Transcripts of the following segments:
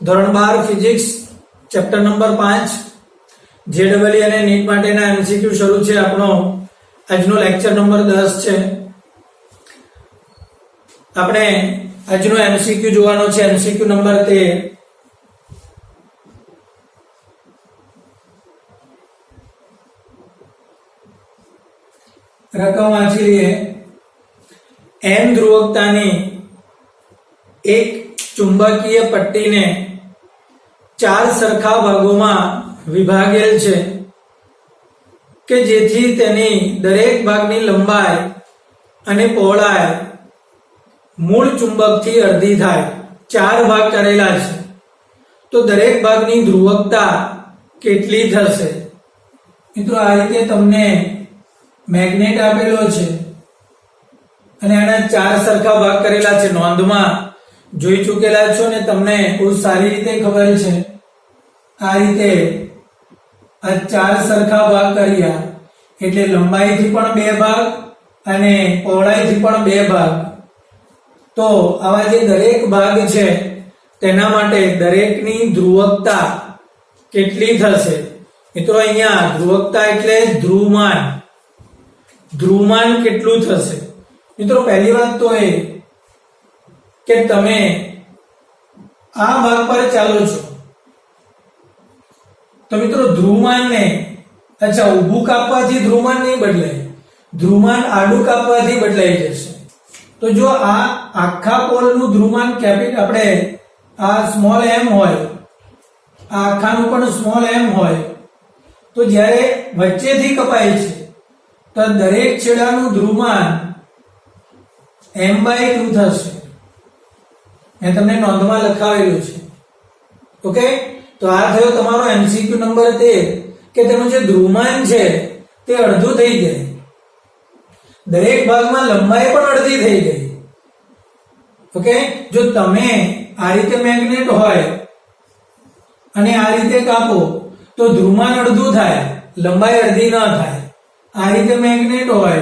ધોરણ 12 physics chapter number 5 જેડબલઈ અને NEET માટેના એમસીક્યુ શરૂ છે। આપણો આજનો લેક્ચર નંબર 10 છે। આપણે આજનો એમસીક્યુ જોવાનો છે, એમસીક્યુ નંબર 13। રકમ વાંચી લઈએ। n ધ્રુવકતાની એક ચુંબકીય પટ્ટીને 4 સરખા ભાગોમાં વિભાગેલ છે કે જેથી તેની દરેક ભાગની લંબાઈ અને પહોળાઈ મૂળ ચુંબકથી અડધી થાય। 4 ભાગ કરેલા છે તો દરેક ભાગની ધ્રુવકતા કેટલી થશે? મિત્રો, આ રીતે તમને મેગ્નેટ આપેલો છે અને આના 4 સરખા ભાગ કરેલા છે। નોંધમાં જોઈ ચૂકેલા છો ને તમને બહુ સારી રીતે ખબર છે। આ રીતે આ 4 સરખા ભાગ કર્યા એટલે લંબાઈથી પણ 2 ભાગ અને પહોળાઈથી પણ 2 ભાગ। તો આવા જે દરેક ભાગ છે તેના માટે દરેકની ધ્રુવકતા કેટલી થશે? મિત્રો, અહીંયા ધ્રુવકતા એટલે ધ્રુવમાન। ધ્રુવમાન કેટલું થશે? મિત્રો, પહેલી વાત તો એ કે તમે આ ભાગ પર ચાલો છો તો મિત્રો ધ્રુવમાનને ઊભું કાપવાથી ધ્રુવમાન નહીં બદલાય, ધ્રુવમાન આડું કાપવાથી બદલાઈ જશે। તો જો આ આખા પોલનું ધ્રુવમાન કેપિટલ આપણે આ સ્મોલ m હોય, આ આખાનું પણ સ્મોલ m હોય તો જ્યારે વચ્ચેથી કપાય છે તો દરેક છેડાનું ધ્રુવમાન m/2 થશે। મેં તમને નોંધમાં લખાવેલું છે। ઓકે, તો આ થયો તમારો એમસીક્યુ નંબર 13 કે તેનું જે ધ્રુવમાન છે તે અડધું થઈ જાય, દરેક ભાગમાં લંબાઈ પણ અડધી થઈ ગઈ। ઓકે, જો તમે આ રીતે મેગ્નેટ હોય અને આ રીતે કાપો તો ધ્રુવમાન અડધું થાય, લંબાઈ અડધી ન થાય। આ રીતે મેગ્નેટ હોય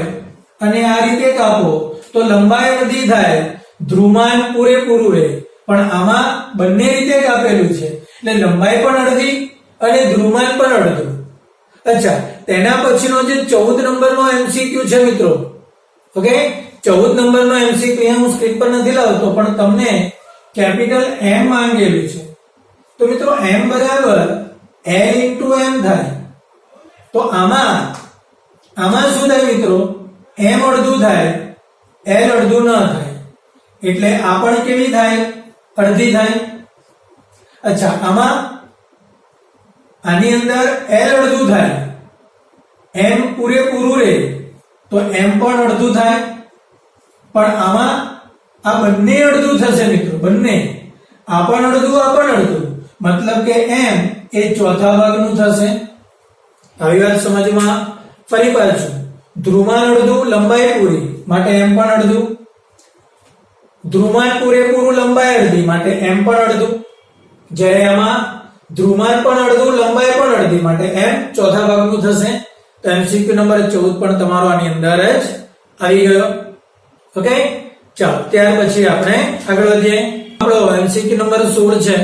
અને આ રીતે કાપો તો લંબાઈ અડધી થાય, ધ્રુવમાન પૂરેપૂરું રહે। પણ આમાં બંને રીતે કાપેલું છે એટલે લંબાઈ પણ અડધી અને ધ્રુવમાન પણ અડધું। અચ્છા, તેના પછીનો જે 14 નંબરનો એમસીક્યુ છે મિત્રો, ઓકે, 14 નંબરનો એમસીક્યુ હું સ્ક્રીન પર નથી લાવતો પણ તમને કેપિટલ M માંગેલું છે। તો મિત્રો M બરાબર L * M થાય। તો આમાં શું થાય મિત્રો? M અડધું થાય, L અડધું ન થાય, એટલે આ પણ કેવી થાય? અડધી થાય। અચ્છા, આની અંદર L અડધું થાય, M પૂરેપૂરું રહે તો M પણ અડધું થાય, પણ આમાં આ બંને અડધું થશે મિત્રો, બંને, આ પણ અડધું, આ પણ અડધું, મતલબ કે M એ ચોથા ભાગનું થશે। આવી વાત સમજમાં? ફરી પાછું, ધ્રુવમાન અડધું, લંબાઈ પૂરી માટે M પણ અડધું, ધ્રુવમાન પૂરેપૂરું, લંબાઈ અડધી માટે M પણ અડધું, જ્યારે આમાં ધ્રુવમાન પણ અડધું, લંબાઈ પણ અડધી માટે M ચોથા ભાગનું થશે। તો એમસીક્યુ નંબર 14 પણ તમારો આની અંદર જ આવી ગયો। ઓકે, ચાલો ત્યાર પછી આપણે આગળ વધીએ। આપણો એમસીક્યુ નંબર 16 છે।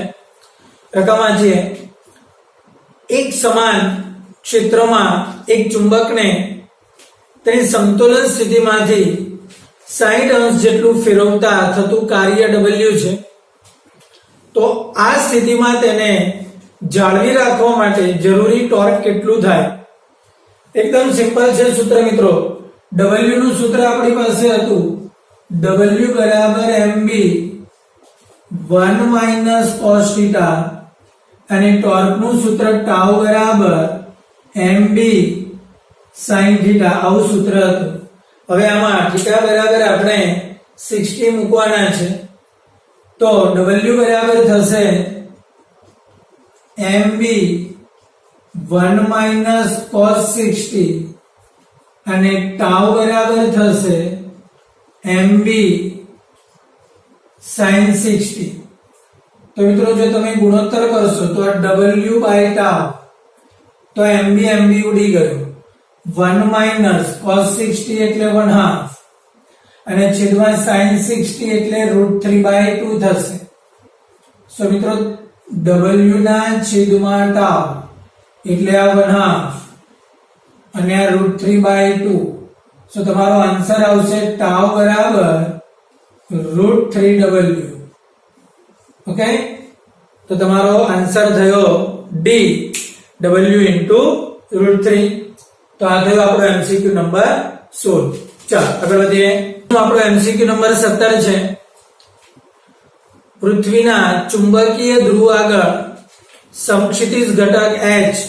રકમ વાંચીએ। એક સમાન ક્ષેત્રમાં એક ચુંબકને તેની સમતોલન સ્થિતિમાંથી 60 અંશ જેટલું ફેરવતા થતું કાર્ય W છે। તો આ સ્થિતિમાં તેને જાળવી રાખવા માટે જરૂરી ટોર્ક કેટલું થાય? એકદમ સિમ્પલ છે સૂત્ર મિત્રો। W નું સૂત્ર આપણી પાસે હતું W બરાબર mb 1 - cos θ અને ટોર્ક નું સૂત્ર ટાઉ બરાબર mb sin θ, આવું સૂત્ર હતું। હવે આમાં θ બરાબર આપણે 60 મૂકવાના છે તો W બરાબર થશે mb 1 - cos 60 અને ટાઉ બરાબર થશે mb sin 60। તો મિત્રો જો તમે ગુણોત્તર કરશો તો આ W/τ તો mb ઉડી ગયો, 1 - cos 60 એટલે 1/2 અને છેદમાં sin 60 એટલે √3/2 થશે। સો મિત્રો W ના છેદમાં ટાઉ એટલે આ 1/2 અને આ √3/2. સો તમારો આન્સર આવશે ટાઉ બરાબર √3W. ઓકે, તો તમારો આન્સર થયો ડી, W * √3. તો આ થયો આપણો એમસીક્યુ નંબર 16. ચાલો આગળ વધીએ. આપણો એમસીક્યુ નંબર 17 છે. પૃથ્વીના ચુંબકીય ધ્રુવ આગળ સમક્ષિતિજ ઘટક H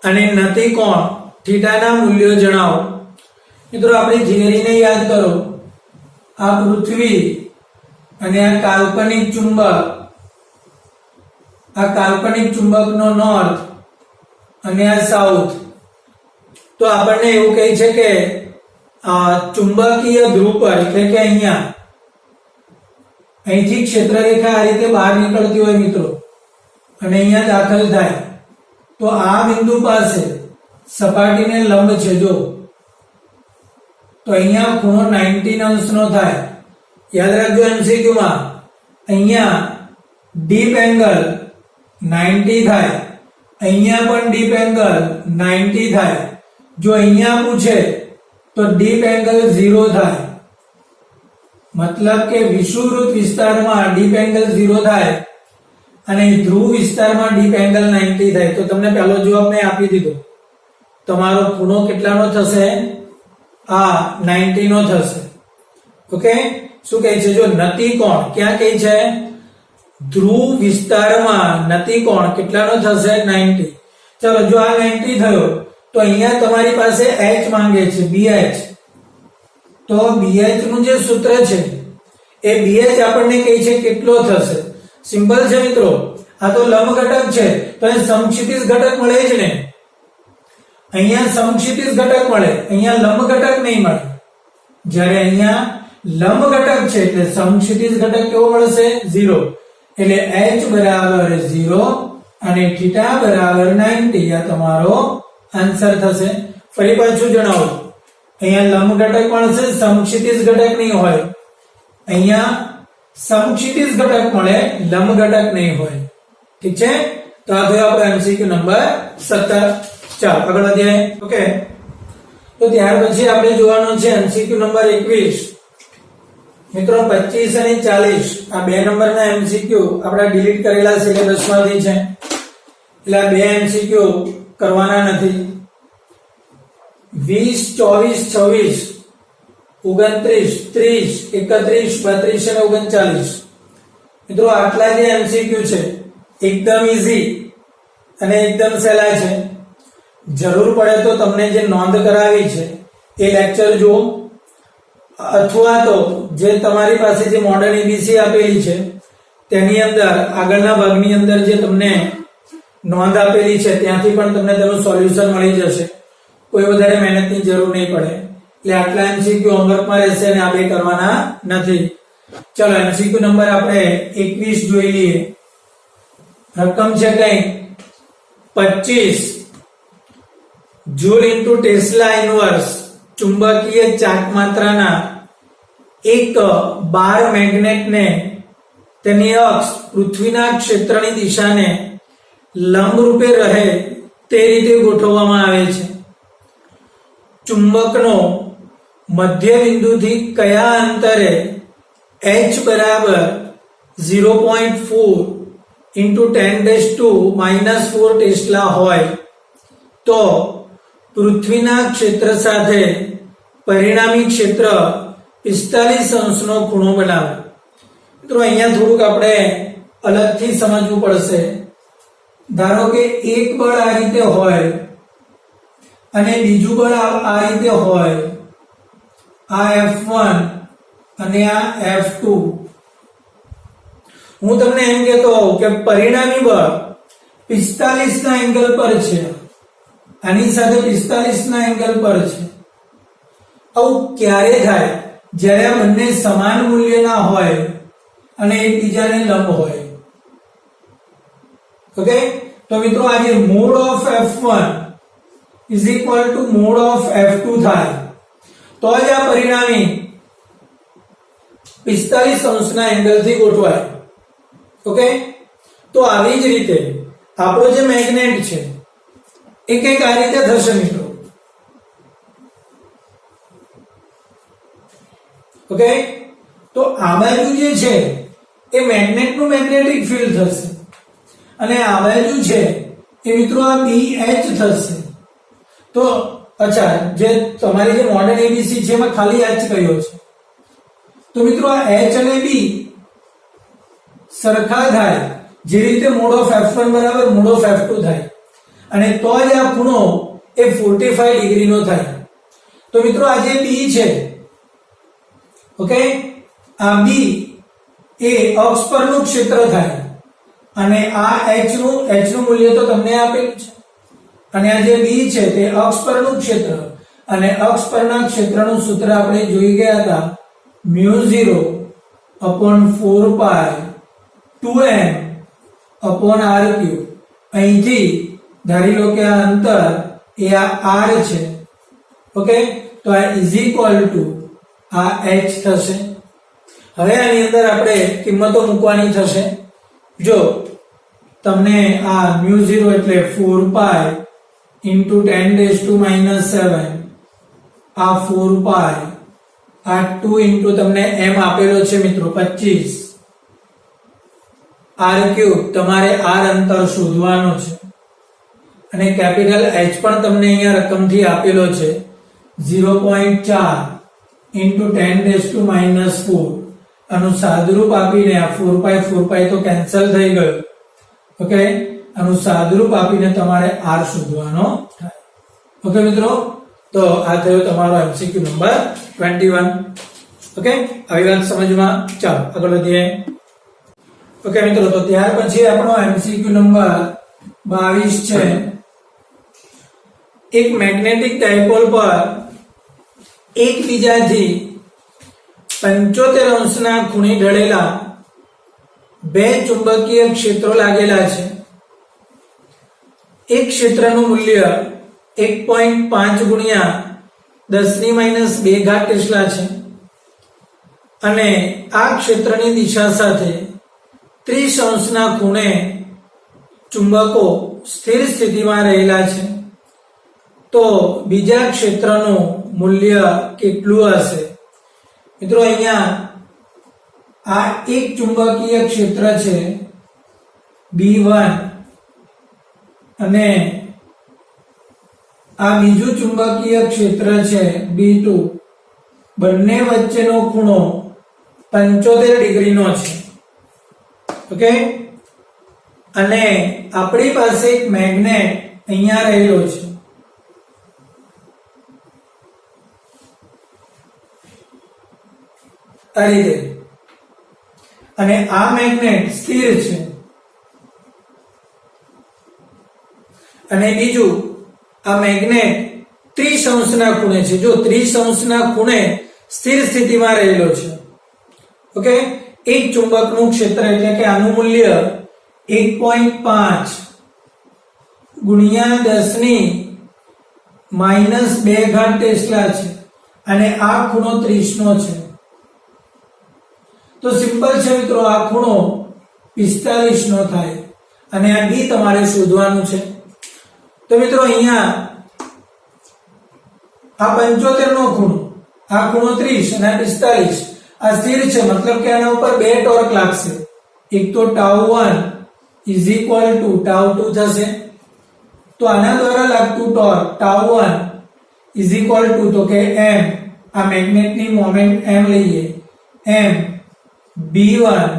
અને નતિ કોણ થીટાના મૂલ્યો જણાવો. મિત્રો આપણી થિયરીને યાદ કરો. આ પૃથ્વી અને આ કાલ્પનિક ચુંબકનો નોર્થ અને આ સાઉથ. તો આપણને એવું કહે છે કે ચુંબકીય ધ્રુવ પર એટલે કે અહીંથી ક્ષેત્રરેખા આ રીતે બહાર નીકળતી હોય મિત્રો અને અહીંયા દાખલ થાય તો આ બિંદુ પાસે સપાટીને લંબ છે. જો તો અહીંયા ખૂણો 90 અંશનો થાય. યાદ રાખજો એમસીક્યુ માં અહીંયા ડીપ એંગલ 90 થાય, અહીંયા પણ ડીપ એંગલ 90 થાય. જો અહીંયા પૂછે તો ડીપ એંગલ 0 થાય. મતલબ કે વિષુવવૃત્ત વિસ્તારમાં ડીપ એંગલ 0 થાય અને ધ્રુવ વિસ્તારમાં ડીપ એંગલ 90 થાય. તો તમને પહેલો જવાબ મેં આપી દીધો. તમારો ખૂણો કેટલાનો થશે? આ 90 નો થશે. ઓકે, શું કહે છે? જો નતિ કોણ ક્યાં કહે છે? ધ્રુવ વિસ્તારમાં નતિ કોણ કેટલાનો થશે? 90. ચલો, જો આ 90 થયો તો અહીંયા તમારી પાસે h માંગે છે, BH. તો BH નું જે સૂત્ર છે એ BH આપણને કહે છે કેટલો થશે. સિમ્પલ છે મિત્રો. આ તો લંબ ઘટક છે તો એ સમક્ષિતિજ ઘટક મળે જ ને. અહીંયા સમક્ષિતિજ ઘટક મળે, અહીંયા લંબ ઘટક નહીં મળે. જ્યારે અહીંયા લંબ ઘટક છે એટલે સમક્ષિતિજ ઘટક કેવો મળશે? 0. એટલે h બરાબર 0 અને θ બરાબર 90. આ તમારો આન્સર થશે. ફરી પાછું જણાવું, અહીંયા લંબ ઘટક મળશે, સમક્ષિતિજ ઘટક નહીં હોય. અહીંયા સમક્ષિતિજ ઘટક મળે, લંબ ઘટક નહીં હોય. ઠીક છે? તો આ થયો આપણો એમસીક્યુ નંબર 17. ચાલો આગળ વધીએ. ઓકે, તો ત્યાર પછી આપણે જોવાનું છે એમસીક્યુ નંબર 21. મિત્રો 25 અને 40 આ બે નંબરના એમસીક્યુ આપણે ડિલીટ કરેલા સિલેબસમાંથી છે એટલે આ બે એમસીક્યુ કરવાના નથી. 20, 24, 26, 29, 30, 31, 32 અને 39. મિત્રો આટલા જે એમસીક્યુ છે એકદમ ઈઝી અને એકદમ સહેલા છે. જરૂર પડે તો તમને જે નોંધ કરાવી છે એ લેક્ચર જુઓ, અથવા તો જે તમારી પાસે જે મોડર્ન એબીસી આપેલી છે તેની અંદર આગળના ભાગની અંદર જે તમને નોંધ આપેલી છે ત્યાંથી પણ તમને તેનું સોલ્યુશન મળી જશે. કોઈ વધારે મહેનતની જરૂર નહીં પડે. એટલે આટલા એમસીક્યુ હોમવર્કમાં રહેશે અને આ બે કરવાના નથી. ચલો એમસીક્યુ નંબર આપણે 21 જોઈ લઈએ. રકમ છે કઈ 25 જૂલ ઇન્ટુ ટેસ્લા ઇન્વર્સ ચુંબકીય ચાકમાત્રાના એક બાર મેગ્નેટને તેની અક્ષ પૃથ્વીના ક્ષેત્રની દિશાને લંબ રૂપે રહે તે રીતે ગોઠવવામાં આવે છે. ચુંબકનો મધ્ય બિંદુથી કયા અંતરે h બરાબર 0.4 into 10⁻⁻⁴ ટેસ્લા હોય તો પૃથ્વીના ક્ષેત્ર સાથે પરિણામી ક્ષેત્ર 45 અંશનો ખૂણો બનાવે. મિત્રો અહીંયા થોડુંક આપણે અલગથી સમજવું પડશે. ધારો કે એક બળ આ રીતે હોય અને બીજું બળ આ રીતે હોય, આ F1 અને આ F2. હું તમને એમ કહેતો હોઉં કે પરિણામી બળ 45 ના એંગલ પર છે, આની સાથે 45 ના એંગલ પર છે. આવું ક્યારે થાય? જ્યારે આ બંને સમાન મૂલ્યના હોય અને એકબીજાને લંબ હોય. ઓકે, તો મિત્રો આ જે mode of F1 is equal to mode of F2 થાય તો જ આ પરિણામી 45 અંશના એંગલથી ગોઠવાય. ઓકે, તો આવી જ રીતે આપણો જે મેગ્નેટ છે એ કંઈક આ રીતે થશે મિત્રો. ઓકે, તો આ બાજુ જે છે એ મેગ્નેટનું મેગ્નેટિક ફિલ્ડ થશે અને આ બાજુ છે એ મિત્રો આ BH થશે. તો અચ્છા, જે તમારી જે મોડર્ન એબીસી છે એમાં ખાલી H કયો છે, તો મિત્રો આ H અને B સરખા થાય જે રીતે મોડ ઓફ F1 બરાબર મોડ ઓફ F2 થાય અને તો જ આ ખૂણો એ 45 ડિગ્રીનો થાય. તો મિત્રો આ જે B છે, ઓકે, આ B એ અક્ષ પરનું ક્ષેત્ર થાય અને આ H નું મૂલ્ય તો તમને આપેલું છે અને આ જે B છે તે અક્ષ પરનું ક્ષેત્ર અને અક્ષ પરના ક્ષેત્રનું સૂત્ર આપણે જોઈ ગયા હતા μ0/4π 2m/r3. અહીંથી ધારી લો કે આ અંતર એ આ r છે. ઓકે, તો આ ઇઝ ઇક્વલ ટુ આ h થશે. હવે આની અંદર આપણે કિંમતો મૂકવાની થશે. જો તમને આ μ0 એટલે 4π × 10⁻⁷ આ 4π આ 2 × તમને m આપેલો છે મિત્રો 25 r3 તમારે r અંતર શોધવાનો છે અને કેપિટલ H પણ તમને અહીંયા રકમથી આપેલો છે 0.4 × 10⁻⁴. આનું સાદુરૂપ આપીને આ 4π તો કેન્સલ થઈ ગયું. ઓકે, આનું સાદુરૂપ આપીને તમારે r શોધવાનો થાય. ઓકે મિત્રો, તો આ થયો તમારો MCQ નંબર 21. ઓકે, આવી વાત સમજમાં. ચાલો આગળ વધીએ. ઓકે મિત્રો, તો ત્યાર પછી આપણો MCQ નંબર 22 છે. એક મેગ્નેટિક ડાયપોલ પર એકબીજાથી 75 અંશના ખૂણે ઢળેલા બે ચુંબકીય ક્ષેત્રો લાગેલા છે. એક ક્ષેત્રનું મૂલ્ય 1.5 ગુણ્યા 10⁻² ટેસ્લા છે અને આ ક્ષેત્રની દિશા સાથે 30 અંશના ખૂણે ચુંબકો સ્થિર સ્થિતિમાં રહેલા છે. તો બીજા ક્ષેત્રનું મૂલ્ય કેટલું હશે? મિત્રો અહીંયા આ એક ચુંબકીય ક્ષેત્ર છે B1 અને આ બીજું ચુંબકીય ક્ષેત્ર છે B2. બંને વચ્ચેનો ખૂણો 75 ડિગ્રીનો છે. ઓકે, અને આપણી પાસે એક મેગ્નેટ અહીંયા રહેલો છે. આ રીતે, અને આ મેગ્નેટ સ્થિર છે અને બીજું આ મેગ્નેટ 30 અંશના ખૂણે છે. જો 30 અંશના ખૂણે સ્થિર સ્થિતિમાં રહેલો છે. ઓકે, એક ચુંબકનું ક્ષેત્ર એટલે કે આનું મૂલ્ય 1.5 ગુણ્યા 10⁻² ટેસ્લા છે અને આ ખૂણો 30 નો છે. તો સિમ્પલ છે મિત્રો, આ ખૂણો 45 નો થાય અને આ b તમારે શોધવાનું છે. તો મિત્રો અહીંયા આ 75 નો ખૂણો, આ ખૂણો 30 અને આ 45 આ સ્થિર છે, મતલબ કે આના ઉપર બે ટોર્ક લાગશે. એક તો τ1 = τ2 થશે. તો આના દ્વારા લાગતું ટોર્ક τ1 = તો કે m, આ મેગ્નેટની મોમેન્ટ m લઈએ, m b1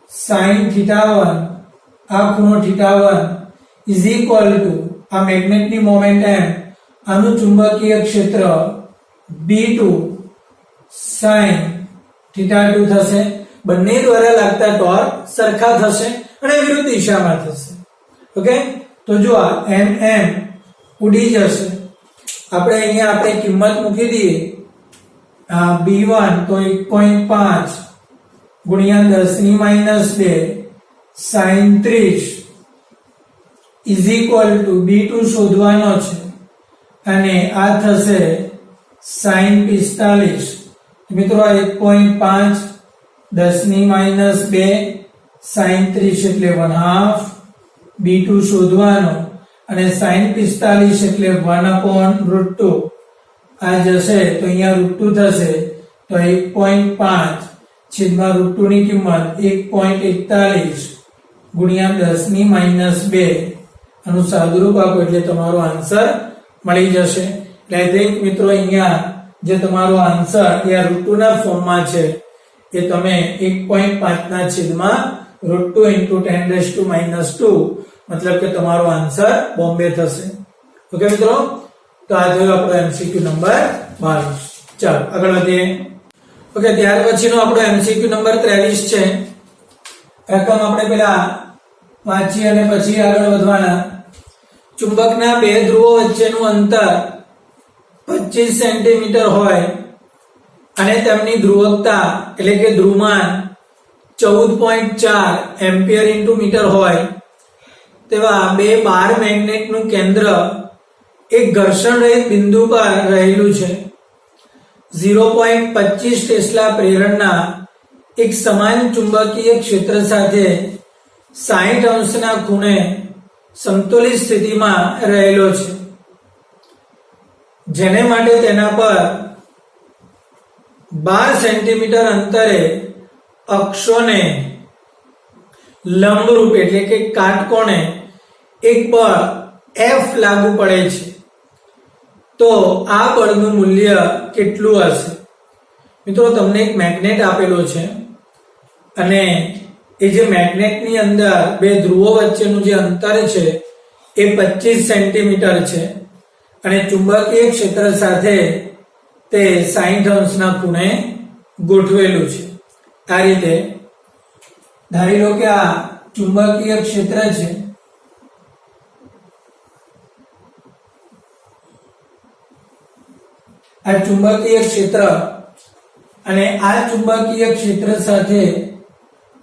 sin θ1 આ ખૂણો θ1 = આ મેગ્નેટની મોમેન્ટ m, આનું ચુંબકીય ક્ષેત્ર b2 sin θ2 થશે. બંને દ્વારા લાગતા ટોર્ક સરખા થશે અને વિરુદ્ધ દિશામાં થશે. ઓકે, તો જો આ mm ઉડી જશે. આપણે અહીંયા આપણે કિંમત મૂકી દઈએ. b1 તો 1.5 ગુણ્યા 10⁻² sin 30 = b2 શોધવાનો છે અને આ થશે sin 45. મિત્રો આ 1.5 10⁻² sin 30 એટલે 1/2 b2 શોધવાનો અને sin 45 એટલે 1/√2 આ જશે તો અહીંયા √2 થશે તો 1.5 છેદમાં √2 ની કિંમત 1.41 ગુણ્યા 10 ની -2 આનું સાદુરૂપ આપો એટલે તમારો આન્સર મળી જશે. એટલે આઈ થિંક મિત્રો અહીંયા જે તમારો આન્સર એ √2 ના ફોર્મમાં છે એ તમે 1.5 ના છેદમાં √2 × 10⁻², મતલબ કે તમારો આન્સર બોમ્બે થશે. ઓકે મિત્રો, તો આ થયો આપણો MCQ નંબર 22. ચાલો આગળ વધીએ. ઓકે, ત્યાર પછીનો આપણો MCQ નંબર 23 છે. રકમ આપણે પેલા વાંચી અને પછી આગળ વધવાના. ચુંબકના બે ધ્રુવો વચ્ચેનું અંતર 25 સેન્ટીમીટર હોય અને તેમની ધ્રુવકતા એટલે કે ધ્રુવમાન 14.4 એમ્પિયર × મીટર હોય તેવા બે બાર મેગ્નેટનું કેન્દ્ર એક ઘર્ષણ રહિત બિંદુ પર રહેલું છે. 0.25 ટેસ્લા પ્રેરણના એક સમાન ચુંબકીય ક્ષેત્ર સાથે 60 અંશના ખૂણે સમતોલિત સ્થિતિમાં રહેલો છે, જેને માટે તેના પર 12 સેન્ટીમીટર અંતરે અક્ષોને લંબરૂપ એટલે કે કાટકોણે એક બળ F લાગુ પડે છે. તો આ બળનું મૂલ્ય કેટલું હશે? મિત્રો, તમને એક મેગ્નેટ આપેલો છે અને એ જે મેગ્નેટની અંદર બે ધ્રુવો વચ્ચેનું જે અંતર છે એ 25 સેન્ટીમીટર છે અને ચુંબકીય ક્ષેત્ર સાથે તે 60 અંશના ખૂણે ગોઠવેલું છે. આ રીતે ધારી લો કે આ ચુંબકીય ક્ષેત્ર છે. આ ચુંબકીય ક્ષેત્ર અને આ ચુંબકીય ક્ષેત્ર સાથે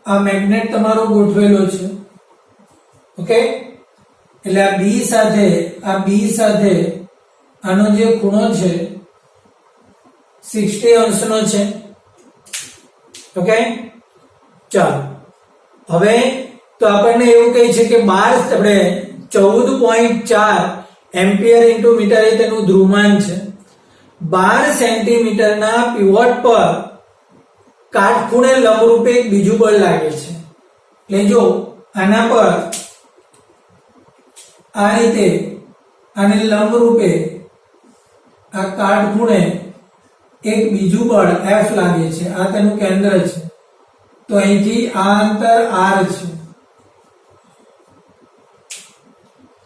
આ મેગ્નેટ તમારો ગોઠવેલો છે. ઓકે, એટલે આ બી સાથે આનો જે ખૂણો છે 60 અંશનો છે. ઓકે, ચાલો હવે તો આપણને એવું કહે છે કે 14.4 એમ્પિયર × મીટર એ તેનું ધ્રુવમાન છે. 12 સેન્ટીમીટરના પીવોટ પર કાટખૂણે લંબરૂપે એક બીજું બળ લાગે છે. એટલે જો આના પર આ રીતે આને લંબરૂપે આ કાટખૂણે એક બીજું બળ F લાગે છે. આ તેનું કેન્દ્ર છે. તો અહીંથી આ અંતર R છે.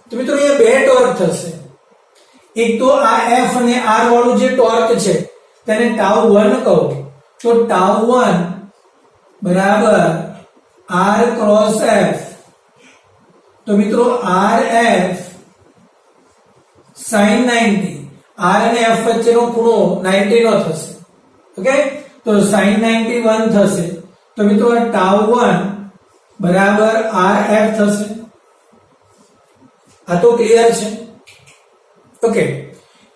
તો મિત્રો અહીંયા બે ટોર્ક થશે. એક તો આ F અને R વાળું જે ટોર્ક છે તેને τ1 કહો. તો τ1 બરાબર R × F. તો મિત્રો RF sin 90, R અને F વચ્ચેનો ખૂણો 90 નો થશે. ઓકે, તો sin 91 થશે. તો મિત્રો આ τ1 બરાબર RF થશે. આ તો ક્લિયર છે. ઓકે,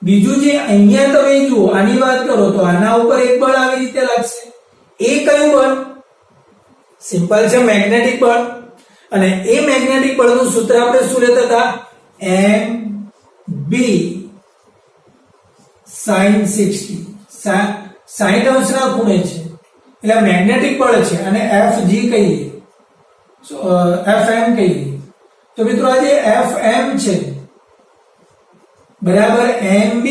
બીજું જે અહીંયા તમે જુઓ, આની વાત કરો તો આના ઉપર એક બળ આવી રીતે લાગશે. એ કયું બળ? સિમ્પલ છે, મેગ્નેટિક બળ. અને એ મેગ્નેટિક બળનું સૂત્ર આપણે શું લેતા હતા? mb sin 60. 60 અંશના ખૂણે છે એટલે મેગ્નેટિક બળ છે અને Fg કહીએ, Fm કહીએ. તો મિત્રો આ જે Fm છે બરાબર mb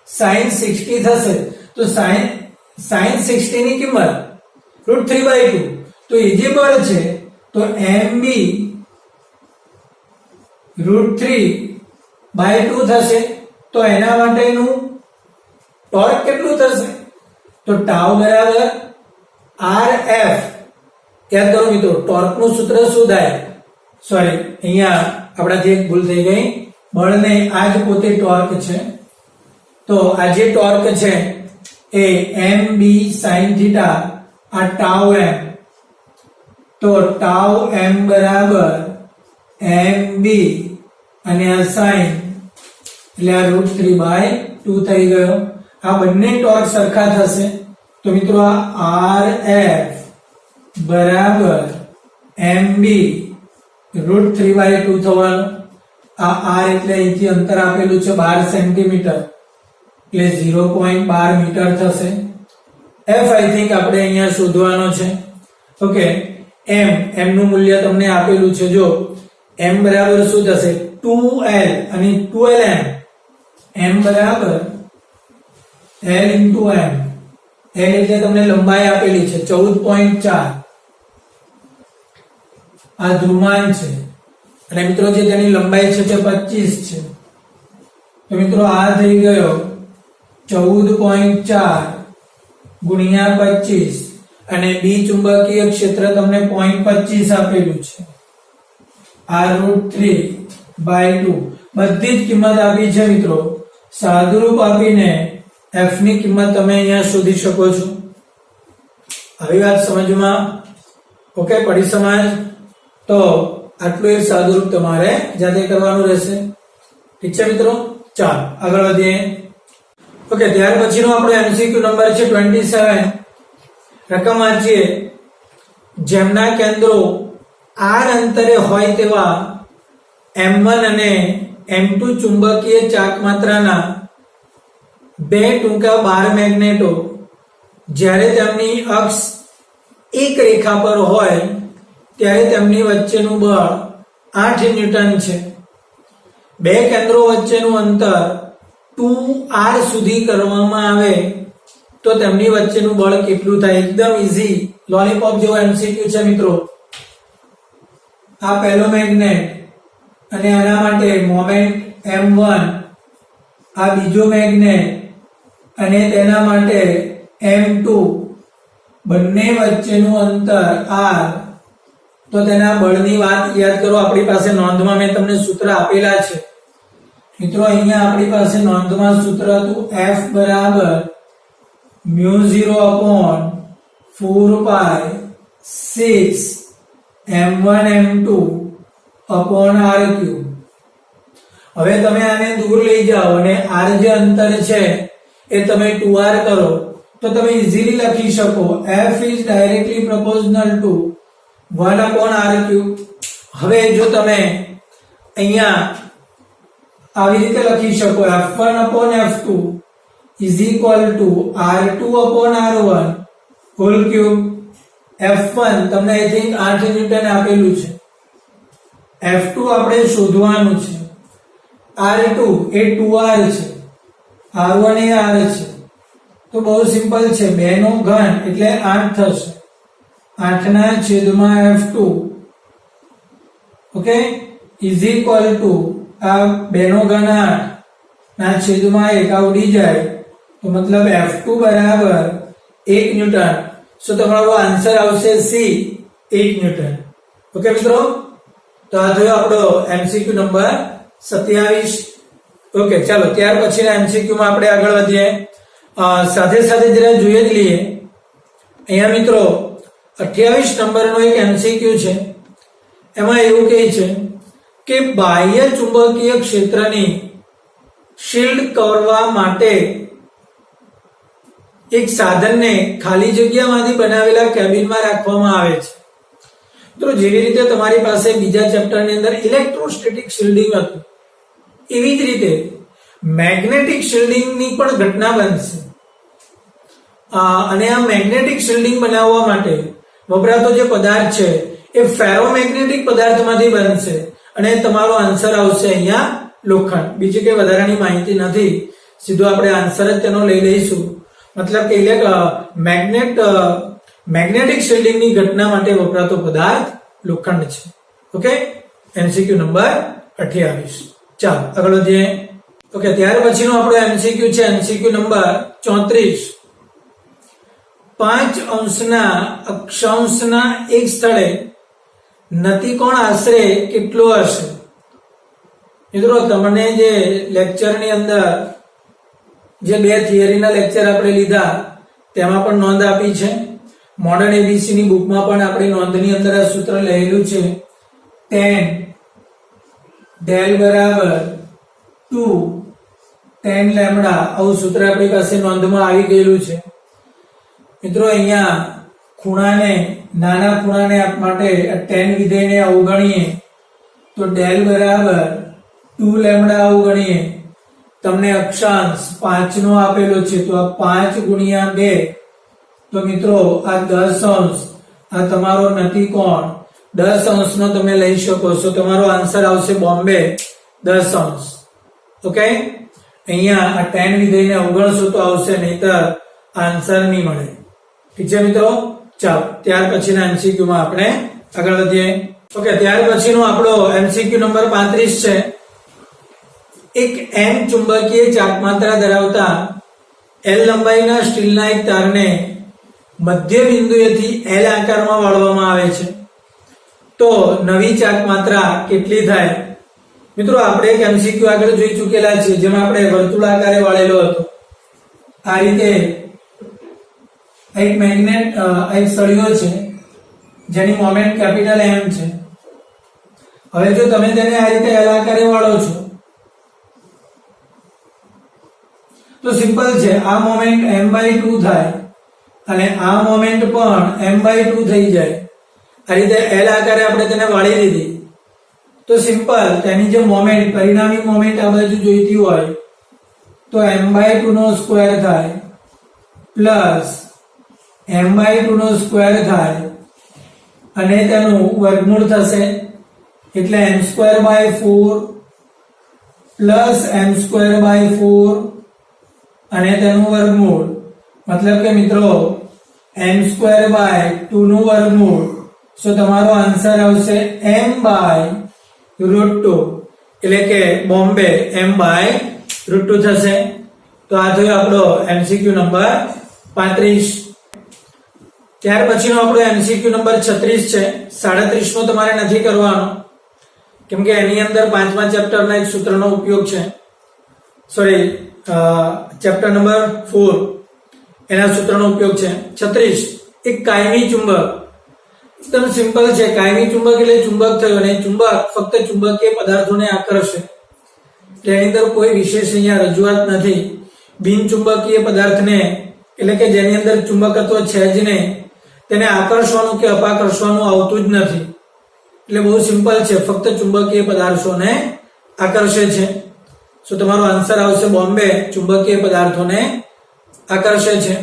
sin 60 થશે. તો sin 60 ની કિંમત √3/2. તો એ જે બળ છે તો mb √3/2 થશે. તો એના માટેનું ટોર્ક કેટલું થશે? તો τ બરાબર Rf. યાદ કરો મિત્રો, ટોર્કનું સૂત્ર શું થાય? સોરી, અહીંયા આપણાથી એક ભૂલ થઈ ગઈ. બળને આ જ પોતે ટોર્ક છે. તો આ જે ટોર્ક છે એ mb sin θ આ τm. તો τm બરાબર mb અને આ sin એટલે આ √3/2 થઈ ગયો. આ બંને ટોર્ક સરખા થશે. તો મિત્રો આ Rf બરાબર MB √3/2 થવાનું. આ r એટલે અહીંથી અંતર આપેલું છે 12 સેન્ટીમીટર એટલે 0.12 મીટર થશે. f આઈ થિંક આપણે અહીંયા શોધવાનો છે. ઓકે, m નું મૂલ્ય તમને આપેલું છે. જો m બરાબર શું થશે 2l અને 12m. m બરાબર l into m. l એટલે તમને લંબાઈ આપેલી છે 14.4. આ ધ્રુમાંક છે અને મિત્રો જે તેની લંબાઈ છે તે 25 છે. તો મિત્રો આ થઈ ગયો 14.4 ગુણ્યા 25 અને બી ચુંબકીય ક્ષેત્ર તમને 0.25 આપેલું છે. r√3/2 બધી જ કિંમત આપી છે મિત્રો. સાદુરૂપ આપીને f ની કિંમત તમે અહીંયા શોધી શકો છો. આવી વાત સમજમાં ઓકે પડી સમાજ? તો આટલું એક સાદુરૂપ તમારે જાતે કરવાનું રહેશે. ઠીક છે મિત્રો, ચાલો આગળ વધીએ. ઓકે, ત્યાર પછીનો આપણો એમસીક્યુ નંબર છે 27. રકમ વાંચીએ. જેમના કેન્દ્રો r અંતરે હોય તેવા m1 અને m2 ચુંબકીય ચાકમાત્રાના બે ટૂંકા બાર મેગ્નેટો જ્યારે તેમની અક્ષ એક રેખા પર હોય ત્યારે તેમની વચ્ચેનું બળ 8 ન્યૂટન છે. બે કેન્દ્રો વચ્ચેનું અંતર 2r સુધી કરવામાં આવે તો તેમની વચ્ચેનું બળ કેટલું થાય? એકદમ ઈઝી લોલીપોપ જેવો એમસીક્યુ છે મિત્રો. આ પહેલો મેગ્નેટ અને આના માટે મોમેન્ટ m1, આ બીજો મેગ્નેટ અને તેના માટે m2, બંને વચ્ચેનું અંતર r. તો તેના બળની વાત યાદ કરો. આપણી પાસે નોંધમાં મેં તમને સૂત્ર આપેલા છે મિત્રો. અહીંયા આપણી પાસે નોંધમાં સૂત્ર હતું F બરાબર μ0/4π6 m1 m2 r3. હવે તમે આને દૂર લઈ જાઓ અને r જે અંતર છે એ તમે 2r કરો તો તમે ઈઝીલી લખી શકો F is directly proportional to 1/r3. હવે જો તમે અહીંયા આવી રીતે લખી શકો F1/F2 is equal to R2/R1 whole cube. F1 તમને આઈ થિંક 8 ન્યૂટન આપેલું છે. F2 આપણે શોધવાનું છે. R2 એ 2R છે. R1 એ R છે. તો બહુ સિમ્પલ છે. 2 નો ઘન એટલે 8 થશે. 8/F2 okay is equal to આ 2 નો ઘન 8 ના છેદમાં 1 આ ઉડી જાય તો મતલબ F2 બરાબર 1 ન્યૂટન. સો તમારો આન્સર આવશે સી 1 ન્યૂટન. ઓકે મિત્રો, તો આ થયો આપણો એમસીક્યુ નંબર 27. ઓકે ચાલો ત્યાર પછીના એમસીક્યુ માં આપણે આગળ વધીએ. સાથે સાથે જરા જોઈએ જ લઈએ. અહીંયા મિત્રો 28 નંબરનો એક એમસીક્યુ છે. એમાં એવું કહે છે કે બાહ્ય ચુંબકીય ક્ષેત્રની શિલ્ડ કરવા માટે એક સાધનને ખાલી જગ્યામાંથી બનાવેલા કેબિનમાં રાખવામાં આવે છે. તો જેવી રીતે તમારી પાસે બીજા ચેપ્ટરની અંદર ઇલેક્ટ્રોસ્ટેટિક શિલ્ડિંગ હતું એવી જ રીતે મેગ્નેટિક શિલ્ડિંગની પણ ઘટના બનશે. અને આ મેગ્નેટિક શિલ્ડિંગ બનાવવા માટે વપરાતો જે પદાર્થ છે એ ફેરોમેગ્નેટિક પદાર્થમાંથી બનશે અને તમારો આન્સર આવશે અહીંયા લોખંડ. બીજી કઈ વધારાની માહિતી નથી, સીધો આપણે આન્સર જ તેનો લઈ લઈશું. મતલબ કે મેગ્નેટિક શિલ્ડિંગની ઘટના માટે વપરાતો પદાર્થ લોખંડ છે. Okay, MCQ number 28. ચાલો આગળ વધીએ. ઓકે, ત્યાર પછીનો આપણો એમસીક્યુ છે એમસીક્યુ નંબર 34. 5 અંશના અક્ષાંશના એક સ્થળે નતિકોણ આશરે કેટલો હશે? મિત્રો તમને જે લેક્ચરની અંદર જે બે થિયરીના લેક્ચર આપણે લીધા તેમાં પણ નોંધ આપી છે. મોડર્ન એબીસી ની બુકમાં પણ આપણી નોંધની અંદર આ સૂત્ર લખેલું છે. tan del બરાબર 2 tan લેમ્બડા આવું સૂત્ર આપણી પાસે નોંધમાં આવી ગયેલું છે. મિત્રો અહીંયા ખૂણાને નાના ખૂણાને માટે tan વિધેયને અવગણીએ તો del બરાબર 2 લેમ્બડા અવગણીએ તમને અક્ષાંશ 5 નો આપેલો છે તો આ 5 ગુણ્યા 2 તો મિત્રો આ 10 અંશ આ તમારો નતી કોણ 10 અંશનો તમે લઈ શકો છો તમારો આન્સર આવશે બોમ્બે 10 અંશ ઓકે અહીંયા આ tan વિધેયને અવગણશો તો આવશે નહીતર આન્સર નહીં મળે ઠીક છે મિત્રો ચાલો ત્યાર પછીના MCQ માં આપણે આગળ વધીએ ઓકે ત્યાર પછીનો આપણો MCQ નંબર 35 છે એક n ચુંબકીય ચાકમાત્રા ધરાવતા L લંબાઈના સ્ટીલના એક તારને મધ્ય બિંદુએથી L આકારમાં વાળવામાં આવે છે તો નવી ચાકમાત્રા કેટલી થાય મિત્રો આપણે એક MCQ આગળ જોઈ ચૂકેલા છે જેમાં આપણે વર્તુળાકારે વાળેલો હતો આ રીતે એક મેગ્નેટ એક સળિયો છે જેની મોમેન્ટ કેપિટલ M છે હવે જો તમે તેને આ રીતે L આકારે વાળો છો તો સિમ્પલ છે આ મોમેન્ટ m/2 થાય અને આ મોમેન્ટ પણ m/2 થઈ જાય આ રીતે L આકારે આપણે તેને વાળી દીધી તો સિમ્પલ તેની જે મોમેન્ટ પરિણામી મોમેન્ટ આ બાજુ જોઈતી હોય તો m/2 નો સ્ક્વેર થાય પ્લસ m/2 નો સ્ક્વેર થાય અને તેનું વર્ગમૂળ થશે એટલે m²/4 પ્લસ m²/4 અને તેનું વર્ગમૂળ मतलब કે મિત્રો m²/2 નું વર્ગમૂળ સો તમારો આન્સર આવશે m/√2 એટલે કે બોમ્બે m/√2 થશે તો આ થયો આપણો MCQ નંબર 35 ત્યાર પછીનો આપણો MCQ નંબર 36 છે 37 નો તમારે નથી કરવાનો કેમ કે એની અંદર 5મા ચેપ્ટરના એક સૂત્રનો ઉપયોગ છે સોરી ચેપ્ટર નંબર 4 એના સૂત્રનો ઉપયોગ છે 36 એક કાયમી ચુંબક એકદમ સિમ્પલ છે કાયમી ચુંબક એટલે ચુંબક થયો અને ચુંબક ફક્ત ચુંબકીય પદાર્થોને આકર્ષે તેની અંદર કોઈ વિશેષ અહીંયા રજૂઆત નથી બિન ચુંબકીય પદાર્થને એટલે કે જેની અંદર ચુંબકત્વ છે જ નહીં તેને આકર્ષવાનું કે અપાકર્ષવાનું આવતું જ નથી એટલે બહુ સિમ્પલ છે ફક્ત ચુંબકીય પદાર્થોને આકર્ષે છે સો તમારો આન્સર આવશે બોમ્બે ચુંબકીય પદાર્થોને આકર્ષે છે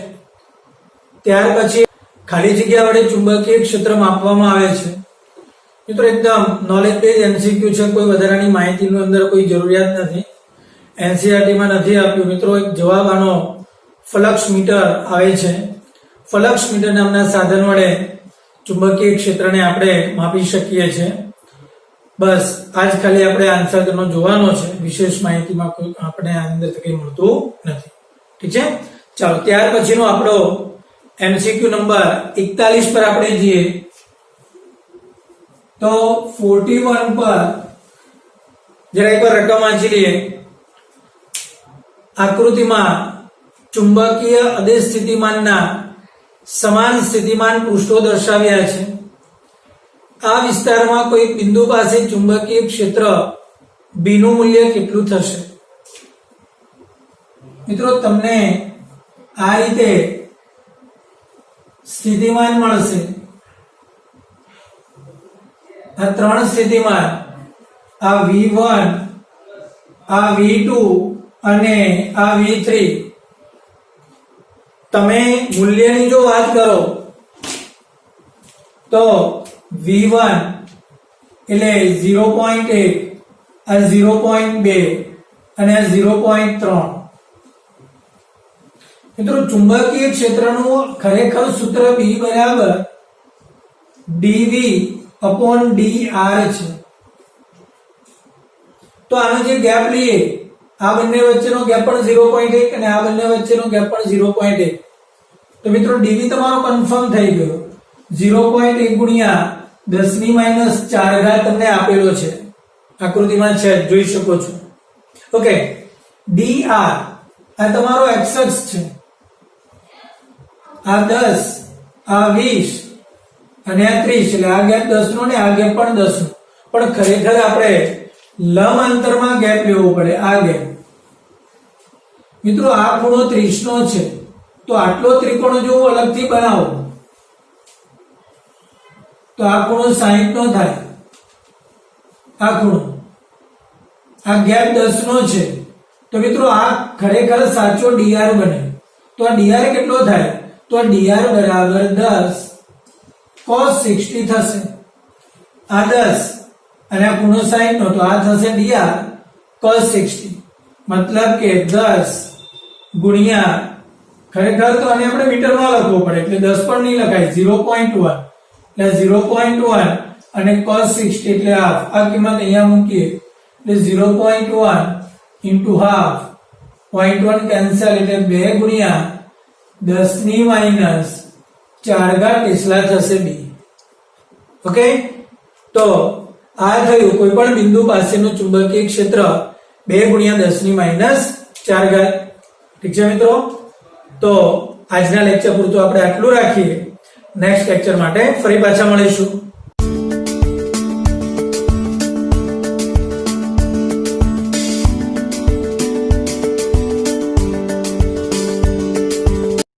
ત્યાર પછી ખાલી જગ્યા વડે ચુંબકીય ક્ષેત્ર માપવામાં આવે છે મિત્રો એકદમ નોલેજ બેઝ MCQ છે કોઈ વધારાની માહિતીની અંદર કોઈ જરૂરિયાત નથી NCERT માં નથી આપ્યું મિત્રો એક જવાબ આનો ફ્લક્સ મીટર આવે છે ફ્લક્સ મીટર નામના સાધન વડે ચુંબકીય ક્ષેત્રને આપણે માપી શકીએ છીએ બસ આજ ખાલી આપણે આન્સર તેનો જોવાનો છે વિશેષ માહિતીમાં કોઈ આપણે આ અંદર કંઈ મળતું નથી ઠીક છે ચાલો ત્યાર પછીનો આપણો MCQ નંબર 41 પર આપણે જઈએ તો 41 પર જરા એકવાર રકમ વાંચી લઈએ આકૃતિમાં ચુંબકીય અદેશ સ્થિતિમાનના સમાન સ્થિતિમાન પૃષ્ઠો દર્શાવ્યા છે આ વિસ્તારમાં કોઈ બિંદુ પાસે ચુંબકીય ક્ષેત્ર B નું મૂલ્ય કેટલું થશે મિત્રો તમને આ રીતે સ્થિતિમાન મળશે આ ત્રણ સ્થિતિમાન આ V1 આ V2 અને આ V3 તમે મૂલ્યની જો વાત કરો તો V1 એટલે 0.1 આ 0.2 અને આ 0.3 મિત્રો ચુંબકીય ક્ષેત્રનું ખરેખર સૂત્ર B બરાબર dV/dr છે તો આનો જે ગેપ લઈએ આ બંને વચ્ચેનો ગેપ પણ 0.1 અને આ બંને વચ્ચેનો ગેપ પણ 0.1 તો મિત્રો dV તમારો કન્ફર્મ થઈ ગયો 0.1 ગુણ્યા 10⁻⁴ તમને આપેલો છે આકૃતિમાં છે જોઈ શકો છો ઓકે dr આ તમારો x અક્ષ છે આ 10 આ 20 અને આ 30 એટલે આ ગેપ 10 નો ને આ ગેપ પણ 10 નો પણ ખરેખર આપણે લંબ અંતરમાં ગેપ લેવો પડે આ ગેપ મિત્રો આ ખૂણો 30 નો છે તો આટલો ત્રિકોણ જો અલગથી બનાવો તો આ ખૂણો 60 નો થાય, આ ખૂણો, આ ગેપ 10 નો છે, તો મિત્રો આ ખરેખર સાચો dr બને. તો આ dr કેટલો થાય? તો આ dr બરાબર 10 cos 60 થશે. આ 10 અને આ ખૂણો 60 નો, તો આ થશે dr cos 60. મતલબ કે 10 ગુણ્યા, ખરેખર તો આને આપણે મીટરમાં લખવું પડે એટલે 10 પણ નહીં લખાય, 0.1 એટલે 0.1 અને cos 60 એટલે હાફ. આ કિંમત અહીંયા મૂકીએ એટલે 0.1 into half, 0.1 કેન્સલ એટલે 2 ગુણ્યા 10 ની માઈનસ 4 ઘાત એટલા થશે b. ઓકે, તો આ થયું કોઈ પણ બિંદુ પાસેનું ચુંબકીય ક્ષેત્ર 2 ગુણ્યા 10 ની માઈનસ 4 ઘાત. ઠીક છે મિત્રો, તો આજના લેક્ચર પૂરતું આપણે આટલું રાખીએ. નેક્સ્ટ લેક્ચર માટે ફરી પાછા મળીશું.